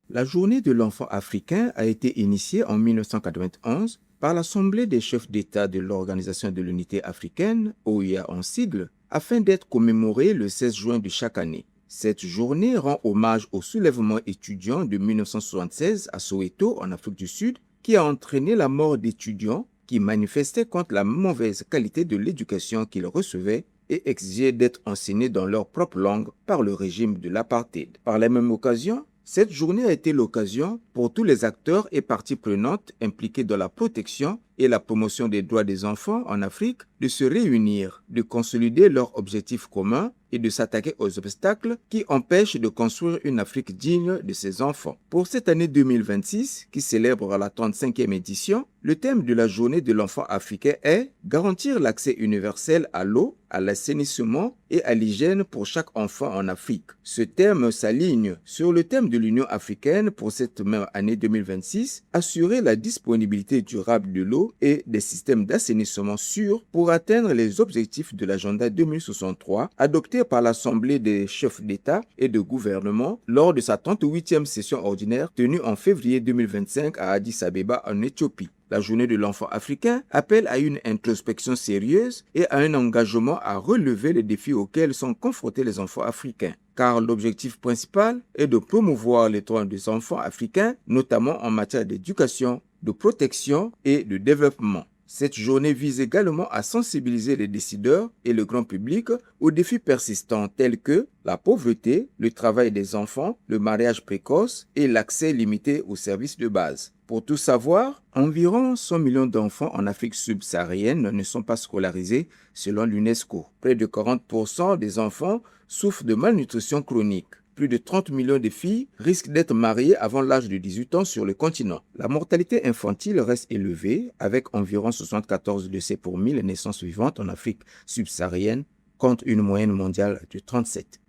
La journée de l'enfant africain a été initiée en 1991 par l'Assemblée des chefs d'État de l'Organisation de l'Unité africaine, OUA en sigle, afin d'être commémorée le 16 juin de chaque année. Cette journée rend hommage au soulèvement étudiant de 1976 à Soweto, en Afrique du Sud, qui a entraîné la mort d'étudiants qui manifestaient contre la mauvaise qualité de l'éducation qu'ils recevaient et exigeaient d'être enseignés dans leur propre langue par le régime de l'apartheid. Par la même occasion, cette journée a été l'occasion pour tous les acteurs et parties prenantes impliqués dans la protection et la promotion des droits des enfants en Afrique de se réunir, de consolider leurs objectifs communs et de s'attaquer aux obstacles qui empêchent de construire une Afrique digne de ses enfants. Pour cette année 2026, qui célèbre la 35e édition, le thème de la journée de l'enfant africain est « Garantir l'accès universel à l'eau, à l'assainissement et à l'hygiène pour chaque enfant en Afrique ». Ce thème s'aligne sur le thème de l'Union africaine pour cette même année 2026, assurer la disponibilité durable de l'eau et des systèmes d'assainissement sûrs pour atteindre les objectifs de l'agenda 2063 adopté par l'Assemblée des chefs d'État et de gouvernement lors de sa 38e session ordinaire tenue en février 2025 à Addis Abeba en Éthiopie. La journée de l'enfant africain appelle à une introspection sérieuse et à un engagement à relever les défis auxquels sont confrontés les enfants africains. Car l'objectif principal est de promouvoir les droits des enfants africains, notamment en matière d'éducation, de protection et de développement. Cette journée vise également à sensibiliser les décideurs et le grand public aux défis persistants tels que la pauvreté, le travail des enfants, le mariage précoce et l'accès limité aux services de base. Pour tout savoir, environ 100 millions d'enfants en Afrique subsaharienne ne sont pas scolarisés selon l'UNESCO. Près de 40% des enfants souffrent de malnutrition chronique. Plus de 30 millions de filles risquent d'être mariées avant l'âge de 18 ans sur le continent. La mortalité infantile reste élevée, avec environ 74 décès pour 1000 naissances vivantes en Afrique subsaharienne, contre une moyenne mondiale de 37.